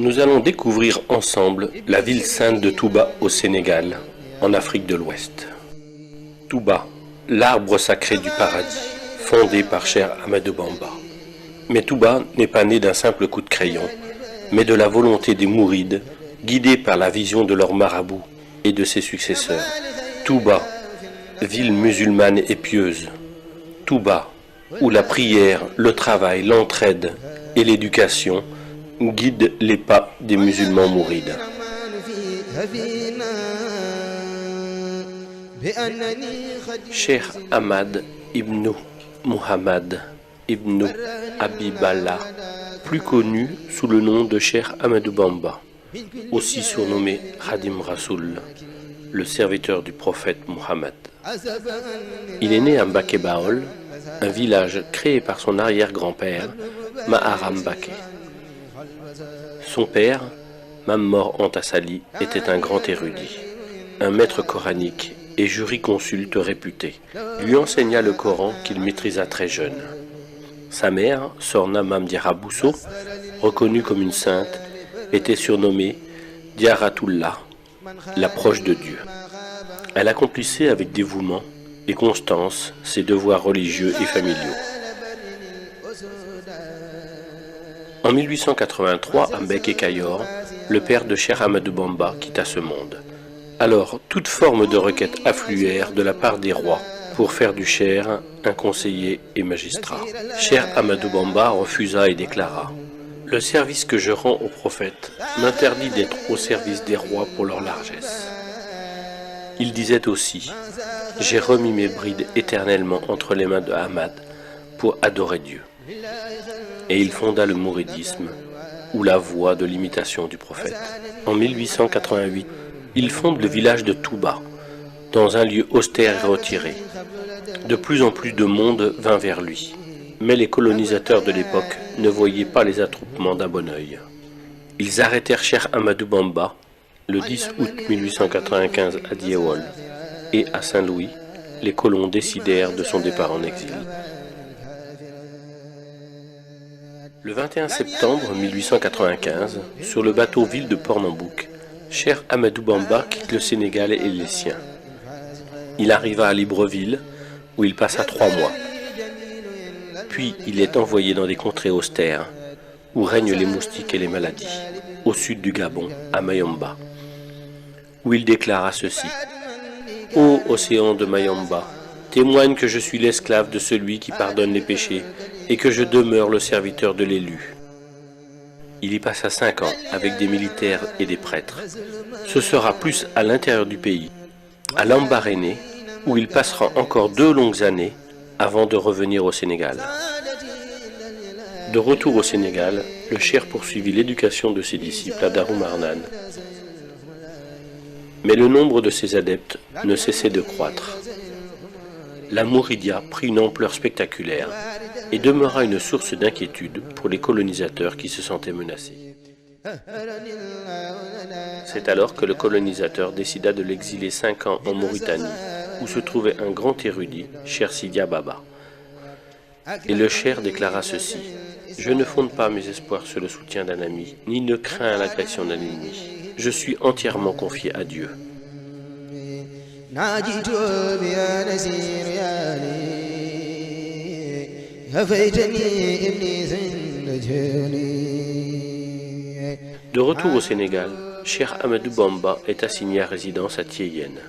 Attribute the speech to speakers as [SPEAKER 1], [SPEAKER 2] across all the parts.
[SPEAKER 1] Nous allons découvrir ensemble la ville sainte de Touba au Sénégal, en Afrique de l'Ouest. Touba, l'arbre sacré du paradis, fondé par Cheikh Ahmadou Bamba. Mais Touba n'est pas né d'un simple coup de crayon, mais de la volonté des mourides, guidés par la vision de leur marabout et de ses successeurs. Touba, ville musulmane et pieuse. Touba, où la prière, le travail, l'entraide et l'éducation guident les pas des musulmans mourides. Cheikh Ahmad ibn Muhammad ibn Habiballah, plus connu sous le nom de Cheikh Ahmadou Bamba, aussi surnommé Khadim Rasoul, le serviteur du prophète Mohammed. Il est né à Mbaké Baol, un village créé par son arrière-grand-père, Maharam Mbaké. Son père, Mammor Antassali, était un grand érudit, un maître coranique et jurisconsulte réputé. Il lui enseigna le Coran qu'il maîtrisa très jeune. Sa mère, Sorna Mame Diarra Bousso, reconnue comme une sainte, était surnommée Diaratullah, la proche de Dieu. Elle accomplissait avec dévouement et constance ses devoirs religieux et familiaux. En 1883, à Mbeke Kayor, le père de Cheikh Ahmadou Bamba quitta ce monde. Alors, toute forme de requête affluèrent de la part des rois pour faire du Cheikh un conseiller et magistrat. Cheikh Ahmadou Bamba refusa et déclara: « Le service que je rends aux prophètes m'interdit d'être au service des rois pour leur largesse. » Il disait aussi: « J'ai remis mes brides éternellement entre les mains de Ahmad pour adorer Dieu. » Et il fonda le mouridisme, ou la voie de l'imitation du prophète. En 1888, il fonde le village de Touba, dans un lieu austère et retiré. De plus en plus de monde vint vers lui, mais les colonisateurs de l'époque ne voyaient pas les attroupements d'un bon œil. Ils arrêtèrent Cheikh Ahmadou Bamba le 10 août 1895 à Diawol, et à Saint-Louis, les colons décidèrent de son départ en exil. Le 21 septembre 1895, sur le bateau ville de Port-Nambouk, Cheikh Ahmadou Bamba quitte le Sénégal et les siens. Il arriva à Libreville, où il passa 3 mois. Puis il est envoyé dans des contrées austères, où règnent les moustiques et les maladies, au sud du Gabon, à Mayomba, où il déclara ceci: « Ô océan de Mayomba, témoigne que je suis l'esclave de celui qui pardonne les péchés et que je demeure le serviteur de l'élu. » Il y passa 5 ans avec des militaires et des prêtres. Ce sera plus à l'intérieur du pays, à Lambaréné, où il passera encore 2 longues années avant de revenir au Sénégal. De retour au Sénégal, le Cheikh poursuivit l'éducation de ses disciples à Darou Marnane. Mais le nombre de ses adeptes ne cessait de croître. La Mouridia prit une ampleur spectaculaire et demeura une source d'inquiétude pour les colonisateurs qui se sentaient menacés. C'est alors que le colonisateur décida de l'exiler 5 ans en Mauritanie, où se trouvait un grand érudit, Cheikh Sidia Baba. Et le Cheikh déclara ceci: « Je ne fonde pas mes espoirs sur le soutien d'un ami, ni ne crains l'agression d'un ennemi. Je suis entièrement confié à Dieu. » De retour au Sénégal, Cheikh Ahmadou Bamba est assigné à résidence à Thiéyenne.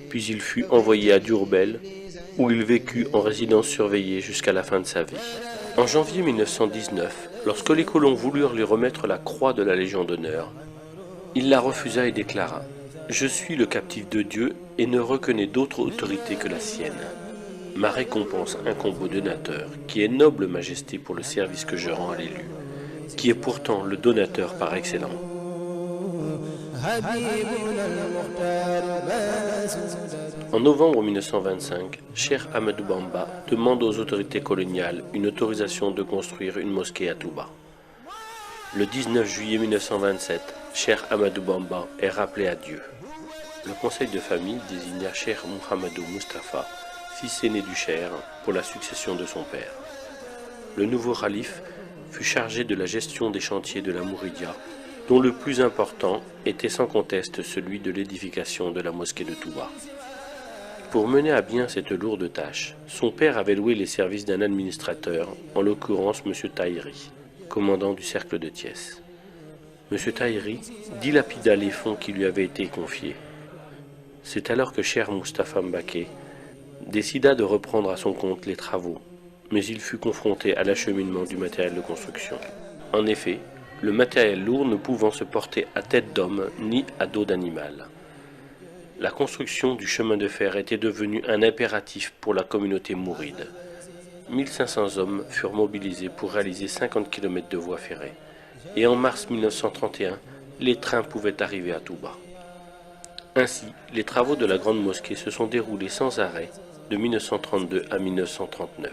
[SPEAKER 1] Puis il fut envoyé à Diourbel, où il vécut en résidence surveillée jusqu'à la fin de sa vie. En janvier 1919, lorsque les colons voulurent lui remettre la croix de la Légion d'honneur, il la refusa et déclara: « Je suis le captif de Dieu et ne reconnais d'autre autorité que la sienne. Ma récompense incombe au donateur, qui est noble majesté pour le service que je rends à l'élu, qui est pourtant le donateur par excellence. » En novembre 1925, Cheikh Ahmadou Bamba demande aux autorités coloniales une autorisation de construire une mosquée à Touba. Le 19 juillet 1927, Cheikh Ahmadou Bamba est rappelé à Dieu. Le conseil de famille désigna Cheikh Mouhamadou Moustapha, fils aîné du Cheikh, pour la succession de son père. Le nouveau calife fut chargé de la gestion des chantiers de la Mouridia dont le plus important était sans conteste celui de l'édification de la mosquée de Touba. Pour mener à bien cette lourde tâche, son père avait loué les services d'un administrateur, en l'occurrence M. Tahiri, commandant du cercle de Thiès. M. Tahiri dilapida les fonds qui lui avaient été confiés. C'est alors que Cheikh Moustapha Mbacké décida de reprendre à son compte les travaux, mais il fut confronté à l'acheminement du matériel de construction. En effet, le matériel lourd ne pouvant se porter à tête d'homme ni à dos d'animal. La construction du chemin de fer était devenue un impératif pour la communauté mouride. 1500 hommes furent mobilisés pour réaliser 50 km de voies ferrées. Et en mars 1931, les trains pouvaient arriver à Touba. Ainsi, les travaux de la Grande Mosquée se sont déroulés sans arrêt de 1932 à 1939.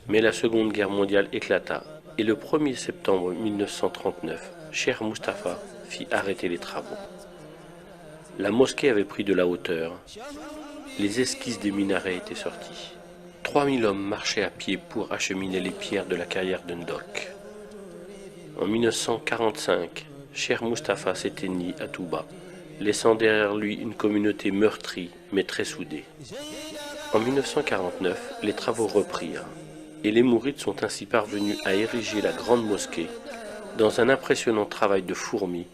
[SPEAKER 1] Mais la Seconde Guerre mondiale éclata et le 1er septembre 1939, Cheikh Moustapha fit arrêter les travaux. La mosquée avait pris de la hauteur, les esquisses des minarets étaient sorties. 3000 hommes marchaient à pied pour acheminer les pierres de la carrière de Ndok. En 1945, Cheikh Moustapha s'éteignit à Touba, laissant derrière lui une communauté meurtrie mais très soudée. En 1949, les travaux reprirent, et les Mourides sont ainsi parvenus à ériger la grande mosquée dans un impressionnant travail de fourmi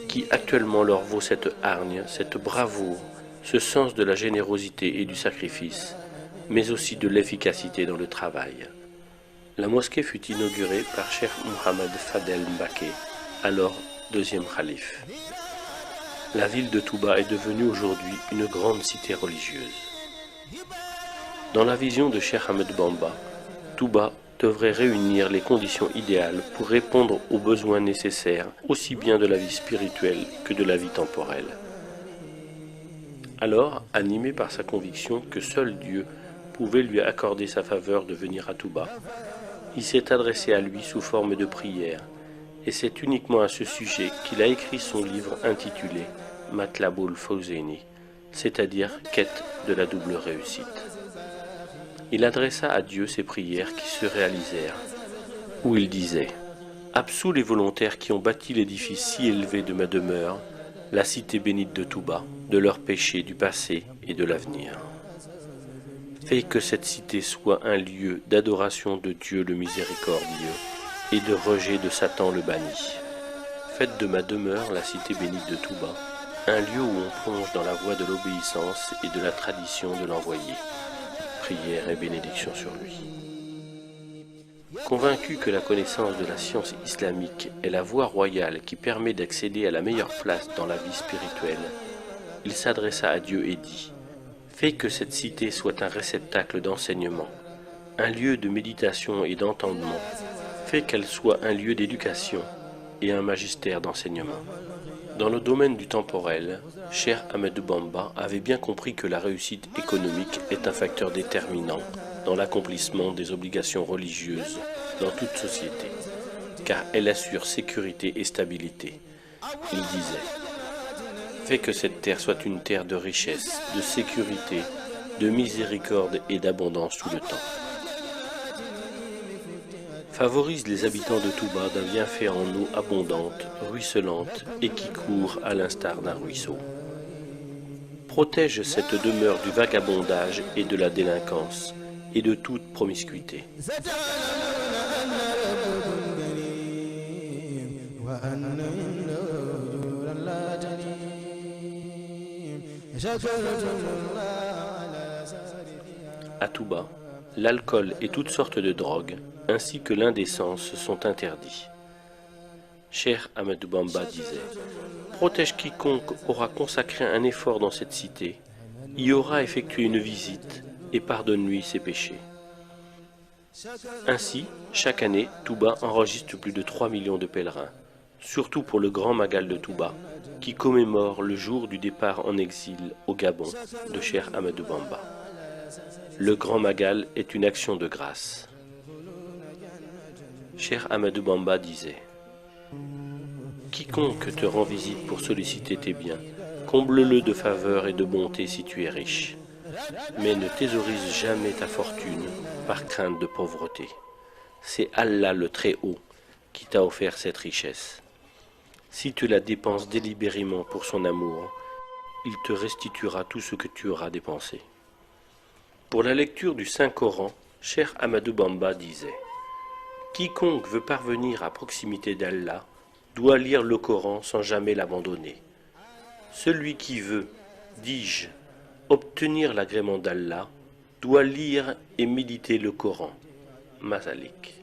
[SPEAKER 1] qui actuellement leur vaut cette hargne, cette bravoure, ce sens de la générosité et du sacrifice, mais aussi de l'efficacité dans le travail. La mosquée fut inaugurée par Cheikh Mohammed Fadel Mbacké, alors deuxième khalife. La ville de Touba est devenue aujourd'hui une grande cité religieuse. Dans la vision de Cheikh Ahmed Bamba, Touba devrait réunir les conditions idéales pour répondre aux besoins nécessaires aussi bien de la vie spirituelle que de la vie temporelle. Alors, animé par sa conviction que seul Dieu pouvait lui accorder sa faveur de venir à Touba, il s'est adressé à lui sous forme de prière, et c'est uniquement à ce sujet qu'il a écrit son livre intitulé Matlaboul Fawzaini, c'est-à-dire Quête de la double réussite. Il adressa à Dieu ses prières qui se réalisèrent, où il disait « Absous les volontaires qui ont bâti l'édifice si élevé de ma demeure, la cité bénite de Touba, de leurs péchés du passé et de l'avenir. Fais que cette cité soit un lieu d'adoration de Dieu le miséricordieux et de rejet de Satan le banni. Faites de ma demeure, la cité bénite de Touba, un lieu où on plonge dans la voie de l'obéissance et de la tradition de l'envoyé. Prière et bénédiction sur lui. » Convaincu que la connaissance de la science islamique est la voie royale qui permet d'accéder à la meilleure place dans la vie spirituelle, il s'adressa à Dieu et dit « Fais que cette cité soit un réceptacle d'enseignement, un lieu de méditation et d'entendement. Fais qu'elle soit un lieu d'éducation et un magistère d'enseignement. » Dans le domaine du temporel, Cheikh Ahmed Bamba avait bien compris que la réussite économique est un facteur déterminant dans l'accomplissement des obligations religieuses dans toute société, car elle assure sécurité et stabilité. Il disait « Fais que cette terre soit une terre de richesse, de sécurité, de miséricorde et d'abondance tout le temps. Favorise les habitants de Touba d'un bienfait en eau abondante, ruisselante et qui court à l'instar d'un ruisseau. Protège cette demeure du vagabondage et de la délinquance et de toute promiscuité. À Touba, l'alcool et toutes sortes de drogues, ainsi que l'indécence sont interdits. Cheikh Ahmed Bamba disait « Protège quiconque aura consacré un effort dans cette cité, y aura effectué une visite et pardonne-lui ses péchés. » Ainsi, chaque année, Touba enregistre plus de 3 millions de pèlerins, surtout pour le Grand Magal de Touba, qui commémore le jour du départ en exil au Gabon de Cheikh Ahmed Bamba. Le Grand Magal est une action de grâce. Cheikh Ahmed Bamba disait « Quiconque te rend visite pour solliciter tes biens, comble-le de faveur et de bonté si tu es riche. Mais ne thésaurise jamais ta fortune par crainte de pauvreté. C'est Allah le Très-Haut qui t'a offert cette richesse. Si tu la dépenses délibérément pour son amour, il te restituera tout ce que tu auras dépensé. Pour la lecture du Saint-Coran, Cheikh Ahmadou Bamba disait « Quiconque veut parvenir à proximité d'Allah doit lire le Coran sans jamais l'abandonner. Celui qui veut, dis-je, obtenir l'agrément d'Allah doit lire et méditer le Coran. » Masalik.